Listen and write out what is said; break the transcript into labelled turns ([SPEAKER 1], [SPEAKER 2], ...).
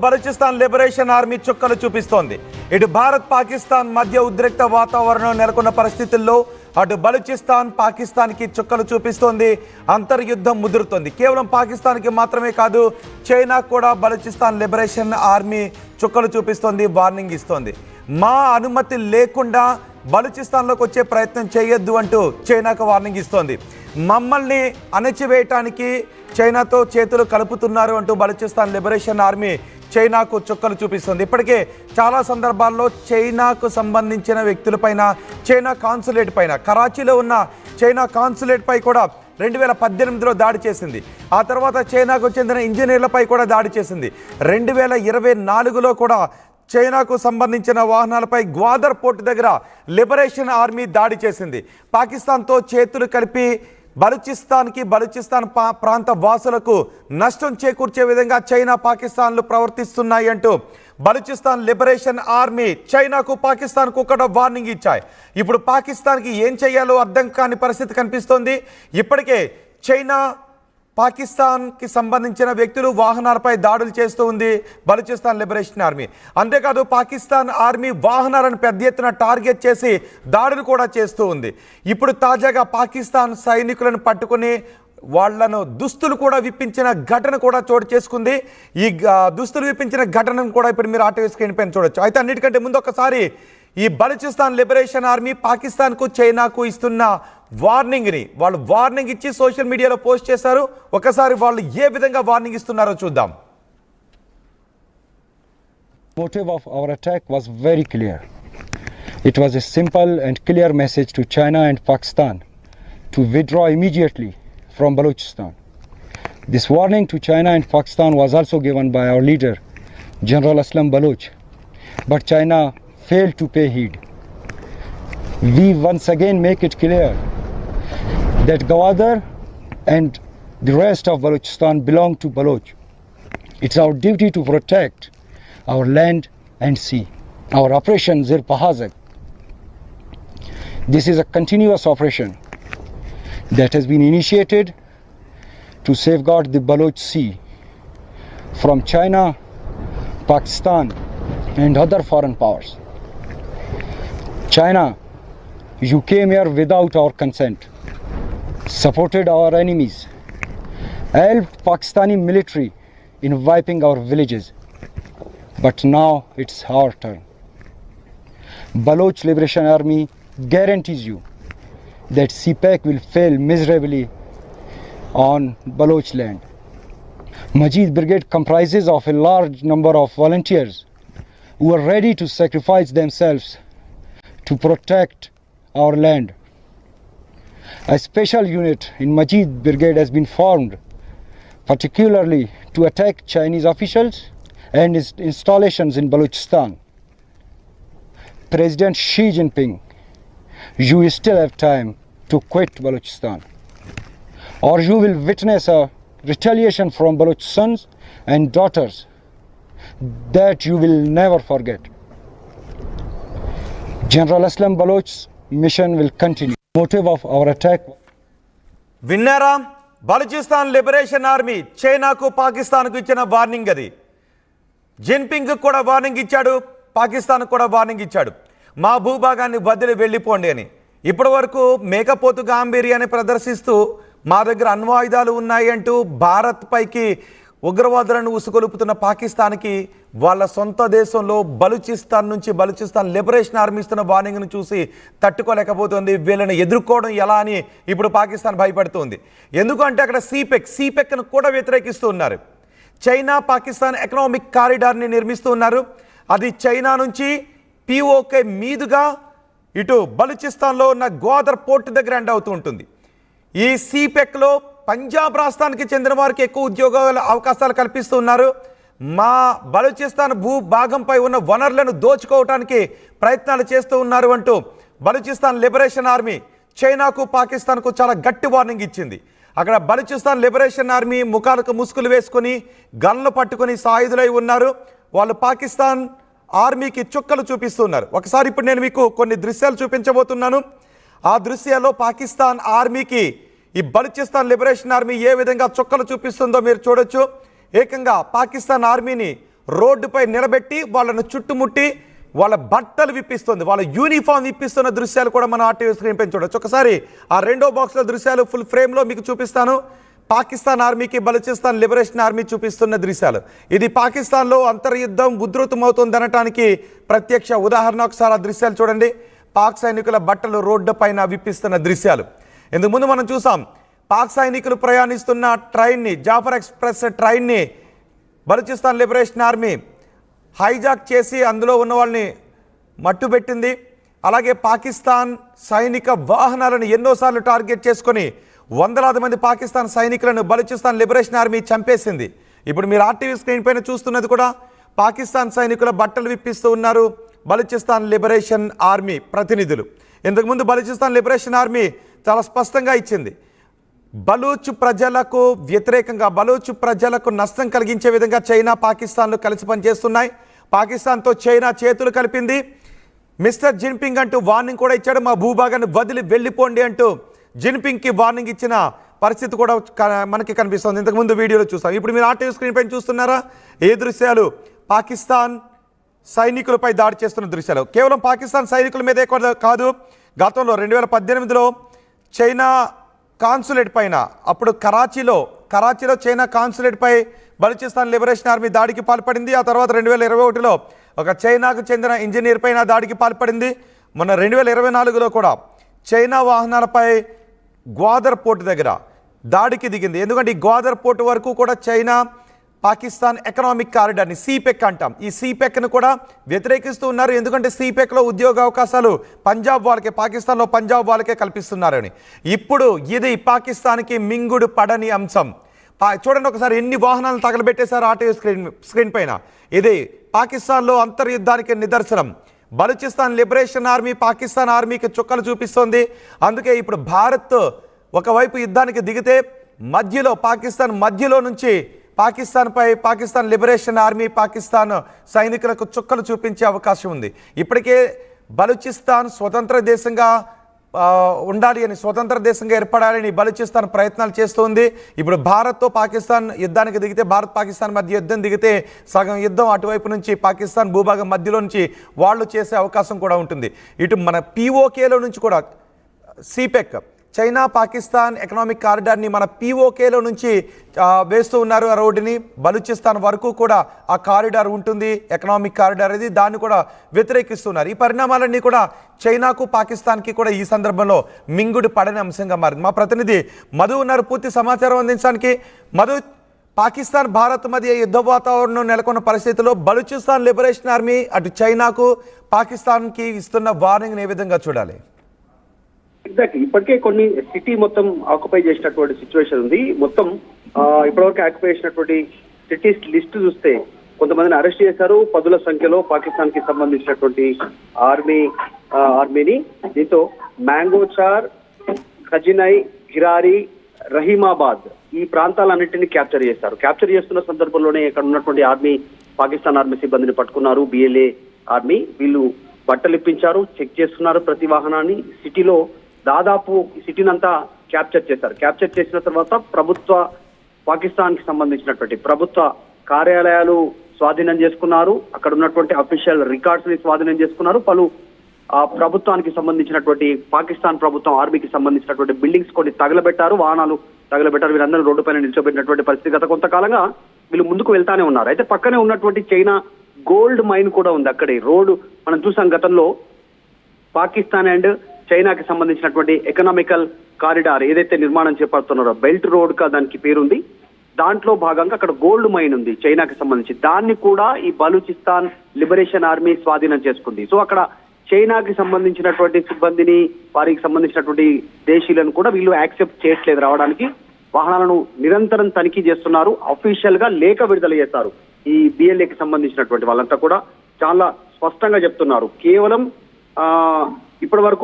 [SPEAKER 1] Balochistan liberation army చుక్కలు చూపిస్తోంది. ఇటు భారత్ పాకిస్తాన్ మధ్య ఉద్రిక్త వాతావరణం నెలకొన్న పరిస్థితుల్లో అటు బలూచిస్తాన్ పాకిస్తాన్కి చుక్కలు చూపిస్తోంది. అంతర్యుద్ధం ముదురుతోంది. కేవలం పాకిస్తాన్కి మాత్రమే కాదు, చైనా కూడా బలూచిస్తాన్ లిబరేషన్ ఆర్మీ చుక్కలు చూపిస్తోంది, వార్నింగ్ ఇస్తోంది. మా అనుమతి లేకుండా బలూచిస్తాన్లోకి వచ్చే ప్రయత్నం చేయొద్దు అంటూ చైనాకు వార్నింగ్ ఇస్తోంది. మమ్మల్ని అణచివేయటానికి చైనాతో చేతులు కలుపుతున్నారు అంటూ బలూచిస్తాన్ లిబరేషన్ ఆర్మీ చైనాకు చుక్కలు చూపిస్తుంది. ఇప్పటికే చాలా సందర్భాల్లో చైనాకు సంబంధించిన వ్యక్తులపైన, చైనా కాన్సులేట్ పైన, కరాచీలో ఉన్న చైనా కాన్సులేట్ పై కూడా 2018లో దాడి చేసింది. ఆ తర్వాత చైనాకు చెందిన ఇంజనీర్లపై కూడా దాడి చేసింది. 2024లో కూడా చైనాకు సంబంధించిన వాహనాలపై గ్వాదర్ పోర్టు దగ్గర లిబరేషన్ ఆర్మీ దాడి చేసింది. పాకిస్తాన్తో చేతులు కలిపి బలూచిస్తాన్ ప్రాంత వాసులకు నష్టం చేకూర్చే విధంగా చైనా పాకిస్తాన్లు ప్రవర్తిస్తున్నాయి అంటూ బలూచిస్తాన్ లిబరేషన్ ఆర్మీ చైనాకు పాకిస్తాన్కు కూడా వార్నింగ్ ఇచ్చాయి. ఇప్పుడు పాకిస్తాన్కి ఏం చేయాలో అర్థం కాని పరిస్థితి కనిపిస్తోంది. ఇప్పటికే చైనా పాకిస్తాన్కి సంబంధించిన వ్యక్తులు వాహనాలపై దాడులు చేస్తూ ఉంది బలూచిస్తాన్ లిబరేషన్ ఆర్మీ. అంతేకాదు పాకిస్తాన్ ఆర్మీ వాహనాలను పెద్ద ఎత్తున టార్గెట్ చేసి దాడులు కూడా చేస్తూ ఉంది. ఇప్పుడు తాజాగా పాకిస్తాన్ సైనికులను పట్టుకుని వాళ్లను దుస్తులు కూడా విప్పించిన ఘటన కూడా చోటు చేసుకుంది. ఈ దుస్తులు విప్పించిన ఘటనను కూడా ఇప్పుడు మీరు ఆటో స్క్రీన్ పైన చూడొచ్చు. అయితే అన్నిటికంటే ముందు ఒకసారి ఈ బలూచిస్తాన్ లిబరేషన్ ఆర్మీ పాకిస్తాన్కు చైనాకు ఇస్తున్న వార్నింగ్ని వాళ్ళు వార్నింగ్ ఇచ్చి సోషల్ మీడియాలో పోస్ట్ చేశారు. ఒకసారి వాళ్ళు ఏ విధంగా వార్నింగ్ ఇస్తున్నారో చూద్దాం.
[SPEAKER 2] Motive of our attack was very clear. It was a simple and clear message to China and Pakistan to withdraw immediately from Balochistan. This warning to China and Pakistan was also given by our leader, General Aslam Baloch, but China failed to pay heed. We once again make it clear that Gwadar and the rest of Balochistan belong to Baloch. It's our duty to protect our land and sea. Our operation Zir Pahazak. This is a continuous operation that has been initiated to safeguard the Baloch Sea from China, Pakistan and other foreign powers. China, you came here without our consent, supported our enemies, helped Pakistani military in wiping our villages. But now it's our turn. Baloch Liberation Army guarantees you that CPAC will fail miserably on Baloch land. Majid Brigade comprises of a large number of volunteers who are ready to sacrifice themselves to protect our land. A special unit in Majid Brigade has been formed particularly to attack Chinese officials and installations in Balochistan. President Xi Jinping, you still have time to quit Balochistan, or you will witness a retaliation from Baloch sons and daughters that you will never forget. General Aslam Baloch's mission will continue. Motive of our attack.
[SPEAKER 1] విన్నారా? Balochistan liberation army చైనాకు పాకిస్తాన్కు ఇచ్చిన warning అది. Jinping కూడా warning ఇచ్చాడు, పాకిస్తాన్ కూడా warning ఇచ్చాడు, మా భూభాగాన్ని వదిలి వెళ్ళిపోండి అని. ఇప్పటి వరకు మేకపోతు గాంభీర్యాన్ని ప్రదర్శిస్తూ మా దగ్గర అణ్వాయుధాలు ఉన్నాయి అంటూ భారత్ పైకి ఉగ్రవాదులను ఉసుకొలుపుతున్న పాకిస్తాన్కి వాళ్ళ సొంత దేశంలో బలూచిస్తాన్ లిబరేషన్ ఆర్మీ ఇస్తున్న వార్నింగ్ను చూసి తట్టుకోలేకపోతుంది. వీళ్ళని ఎదుర్కోవడం ఎలా అని ఇప్పుడు పాకిస్తాన్ భయపడుతుంది. ఎందుకంటే అక్కడ సిపెక్ను కూడా వ్యతిరేకిస్తూ ఉన్నారు. చైనా పాకిస్తాన్ ఎకనామిక్ కారిడార్ని నిర్మిస్తూ ఉన్నారు. అది చైనా నుంచి POK మీదుగా ఇటు బలూచిస్తాన్లో ఉన్న గ్వాదర్ పోర్టు దగ్గర ఎండ్ అవుతూ ఉంటుంది. ఈ సిపెక్లో పంజాబ్ రాష్ట్రానికి చెందిన వారికి ఎక్కువ ఉద్యోగాల అవకాశాలు కల్పిస్తూ ఉన్నారు. మా బలూచిస్తాన్ భూభాగంపై ఉన్న వనరులను దోచుకోవడానికి ప్రయత్నాలు చేస్తూ ఉన్నారు అంటూ బలూచిస్తాన్ లిబరేషన్ ఆర్మీ చైనాకు పాకిస్తాన్కు చాలా గట్టి వార్నింగ్ ఇచ్చింది. అక్కడ బలూచిస్తాన్ లిబరేషన్ ఆర్మీ ముఖాలకు ముసుగులు వేసుకొని గన్లు పట్టుకొని సాయుధులై ఉన్నారు. వాళ్ళు పాకిస్తాన్ ఆర్మీకి చుక్కలు చూపిస్తున్నారు. ఒకసారి ఇప్పుడు నేను మీకు కొన్ని దృశ్యాలు చూపించబోతున్నాను. ఆ దృశ్యాల్లో పాకిస్తాన్ ఆర్మీకి ఈ బలూచిస్తాన్ లిబరేషన్ ఆర్మీ ఏ విధంగా చుక్కలు చూపిస్తుందో మీరు చూడొచ్చు. ఏకంగా పాకిస్తాన్ ఆర్మీని రోడ్డుపై నిలబెట్టి వాళ్ళను చుట్టుముట్టి వాళ్ళ బట్టలు విప్పిస్తుంది, వాళ్ళ యూనిఫామ్ విప్పిస్తున్న దృశ్యాలు కూడా మన ఆర్టీవీ స్క్రీన్ పై చూడొచ్చు. ఒకసారి ఆ రెండో బాక్స్లో దృశ్యాలు ఫుల్ ఫ్రేమ్లో మీకు చూపిస్తాను. పాకిస్తాన్ ఆర్మీకి బలూచిస్తాన్ లిబరేషన్ ఆర్మీ చూపిస్తున్న దృశ్యాలు. ఇది పాకిస్తాన్లో అంతర్యుద్ధం ఉధృతమవుతుందనటానికి ప్రత్యక్ష ఉదాహరణ. ఒకసారి ఆ దృశ్యాలు చూడండి. పాక్ సైనికుల బట్టలు రోడ్డు పైన విప్పిస్తున్న దృశ్యాలు. ఇందుకు ముందు మనం చూసాం పాక్ సైనికులు ప్రయాణిస్తున్న ట్రైన్ని, జాఫర్ ఎక్స్ప్రెస్ ట్రైన్ని బలూచిస్తాన్ లిబరేషన్ ఆర్మీ హైజాక్ చేసి అందులో ఉన్న వాళ్ళని మట్టుబెట్టింది. అలాగే పాకిస్తాన్ సైనిక వాహనాలను ఎన్నోసార్లు టార్గెట్ చేసుకొని వందలాది మంది పాకిస్తాన్ సైనికులను బలూచిస్తాన్ లిబరేషన్ ఆర్మీ చంపేసింది. ఇప్పుడు మీరు ఆర్టీవీ స్క్రీన్ పైన చూస్తున్నది కూడా పాకిస్తాన్ సైనికుల బట్టలు విప్పిస్తూ ఉన్నారు బలూచిస్తాన్ లిబరేషన్ ఆర్మీ ప్రతినిధులు. ఇంతకుముందు బలూచిస్తాన్ లిబరేషన్ ఆర్మీ చాలా స్పష్టంగా ఇచ్చింది, బలూచ్ ప్రజలకు వ్యతిరేకంగా, బలూచ్ ప్రజలకు నష్టం కలిగించే విధంగా చైనా పాకిస్తాన్లు కలిసి పనిచేస్తున్నాయి. పాకిస్తాన్తో చైనా చేతులు కలిపింది. మిస్టర్ జిన్పింగ్ అంటూ వార్నింగ్ కూడా ఇచ్చాడు, మా భూభాగాన్ని వదిలి వెళ్ళిపోండి అంటూ జిన్పింగ్కి వార్నింగ్ ఇచ్చిన పరిస్థితి కూడా మనకి కనిపిస్తుంది. ఇంతకుముందు వీడియోలో చూస్తాం. ఇప్పుడు మీరు ఆర్టీవీ స్క్రీన్ పైన చూస్తున్నారా ఏ దృశ్యాలు? పాకిస్తాన్ సైనికులపై దాడి చేస్తున్న దృశ్యాలు. కేవలం పాకిస్తాన్ సైనికుల మీదే కాదు, గతంలో 2018లో చైనా కాన్సులేట్ పైన, అప్పుడు కరాచీలో చైనా కాన్సులేట్ పై బలూచిస్తాన్ లిబరేషన్ ఆర్మీ దాడికి పాల్పడింది. ఆ తర్వాత 2021లో ఒక చైనాకు చెందిన ఇంజనీర్ పైన దాడికి పాల్పడింది. మొన్న 2024లో కూడా చైనా వాహనాలపై గ్వాదర్ పోర్టు దగ్గర దాడికి దిగింది. ఎందుకంటే ఈ గ్వాదర్ పోర్టు వరకు కూడా చైనా పాకిస్తాన్ ఎకనామిక్ కారిడార్ని, సిపెక్ అంటాం, ఈ సిపెక్ను కూడా వ్యతిరేకిస్తూ ఉన్నారు. ఎందుకంటే సిపెక్లో ఉద్యోగ అవకాశాలు పంజాబ్ వాళ్ళకే, పాకిస్తాన్లో పంజాబ్ వాళ్ళకే కల్పిస్తున్నారని. ఇప్పుడు ఇది పాకిస్తాన్కి మింగుడు పడని అంశం. చూడండి ఒకసారి ఎన్ని వాహనాలను తగలబెట్టేశారు ఆర్టీవీ స్క్రీన్ పైన. ఇది పాకిస్తాన్లో అంతర్యుద్ధానికి నిదర్శనం. బలూచిస్తాన్ లిబరేషన్ ఆర్మీ పాకిస్తాన్ ఆర్మీకి చుక్కలు చూపిస్తోంది. అందుకే ఇప్పుడు భారత్ ఒకవైపు యుద్ధానికి దిగితే పాకిస్తాన్ మధ్యలో నుంచి పాకిస్తాన్ లిబరేషన్ ఆర్మీ పాకిస్తాన్ సైనికులకు చుక్కలు చూపించే అవకాశం ఉంది. ఇప్పటికే బలూచిస్తాన్ స్వతంత్ర దేశంగా ఉండాలి అని, స్వతంత్ర దేశంగా ఏర్పడాలని బలూచిస్తాన్ ప్రయత్నాలు చేస్తుంది. ఇప్పుడు భారత్తో పాకిస్తాన్ యుద్ధానికి దిగితే, భారత్ పాకిస్తాన్ మధ్య యుద్ధం దిగితే సగం యుద్ధం అటువైపు నుంచి పాకిస్తాన్ భూభాగం మధ్యలో నుంచి వాళ్ళు చేసే అవకాశం కూడా ఉంటుంది. ఇటు మన పిఓకేలో నుంచి కూడా సిపెక్, చైనా పాకిస్తాన్ ఎకనామిక్ కారిడార్ని మన పిఓకేలో నుంచి వేస్తూ ఉన్నారు. ఆ రోడ్డుని బలూచిస్తాన్ వరకు కూడా ఆ కారిడార్ ఉంటుంది, ఎకనామిక్ కారిడార్ ఇది, దాన్ని కూడా వ్యతిరేకిస్తున్నారు. ఈ పరిణామాలన్నీ కూడా చైనాకు పాకిస్తాన్కి కూడా ఈ సందర్భంలో మింగుడు పడని అంశంగా మారింది. మా ప్రతినిధి మధు ఉన్నారు పూర్తి సమాచారం అందించడానికి. మధు, పాకిస్తాన్ భారత్ మధ్య యుద్ధ వాతావరణం నెలకొన్న పరిస్థితుల్లో బలూచిస్తాన్ లిబరేషన్ ఆర్మీ అటు చైనాకు పాకిస్తాన్కి ఇస్తున్న వార్నింగ్ని ఏ విధంగా చూడాలి?
[SPEAKER 3] ఎగ్జాక్ట్లీ, ఇప్పటికే కొన్ని సిటీ మొత్తం ఆక్యుపై చేసినటువంటి సిచ్యువేషన్ ఉంది. మొత్తం ఇప్పటివరకు ఆక్యుపై చేసినటువంటి సిటీస్ లిస్ట్ చూస్తే కొంతమందిని అరెస్ట్ చేశారు. పదుల సంఖ్యలో పాకిస్తాన్ కి సంబంధించినటువంటి ఆర్మీని. దీంతో మ్యాంగోచార్, ఖజినై, గిరారి, రహీమాబాద్ ఈ ప్రాంతాలన్నింటినీ క్యాప్చర్ చేశారు. క్యాప్చర్ చేస్తున్న సందర్భంలోనే ఇక్కడ ఉన్నటువంటి పాకిస్తాన్ ఆర్మీ సిబ్బందిని పట్టుకున్నారు. బిఎల్ఏ ఆర్మీ వీళ్ళు బట్టలు ఇప్పించారు, చెక్ చేస్తున్నారు ప్రతి వాహనాన్ని. సిటీలో దాదాపు సిటీని అంతా క్యాప్చర్ చేశారు. క్యాప్చర్ చేసిన తర్వాత పాకిస్తాన్ కి సంబంధించినటువంటి ప్రభుత్వ కార్యాలయాలు స్వాధీనం చేసుకున్నారు. అక్కడ ఉన్నటువంటి అఫీషియల్ రికార్డ్స్ ని స్వాధీనం చేసుకున్నారు. పలు ప్రభుత్వానికి సంబంధించినటువంటి పాకిస్తాన్ ప్రభుత్వం ఆర్మీకి సంబంధించినటువంటి బిల్డింగ్స్ కొన్ని తగలబెట్టారు, వాహనాలు తగలబెట్టారు. వీరందరూ రోడ్డు పైన నిలిచోబెట్టినటువంటి పరిస్థితి. గత కొంతకాలంగా వీళ్ళు ముందుకు వెళ్తానే ఉన్నారు. అయితే పక్కనే ఉన్నటువంటి చైనా గోల్డ్ మైన్ కూడా ఉంది అక్కడే. రోడ్డు మనం చూసాం గతంలో పాకిస్తాన్ అండ్ చైనాకి సంబంధించినటువంటి ఎకనామికల్ కారిడార్ ఏదైతే నిర్మాణం చేపడుతున్నారో బెల్ట్ రోడ్ గా దానికి పేరుంది. దాంట్లో భాగంగా అక్కడ గోల్డ్ మైన్ ఉంది చైనాకి సంబంధించి. దాన్ని కూడా ఈ బలూచిస్తాన్ లిబరేషన్ ఆర్మీ స్వాధీనం చేసుకుంది. సో అక్కడ చైనాకి సంబంధించినటువంటి సిబ్బందిని, వారికి సంబంధించినటువంటి దేశీయులను కూడా వీళ్ళు యాక్సెప్ట్ చేయట్లేదు రావడానికి. వాహనాలను నిరంతరం తనిఖీ చేస్తున్నారు. అఫీషియల్ గా లేఖ విడుదల చేస్తారు. ఈ బిఎల్ఏకి సంబంధించినటువంటి వాళ్ళంతా కూడా చాలా స్పష్టంగా చెప్తున్నారు. కేవలం ఇప్పటి వరకు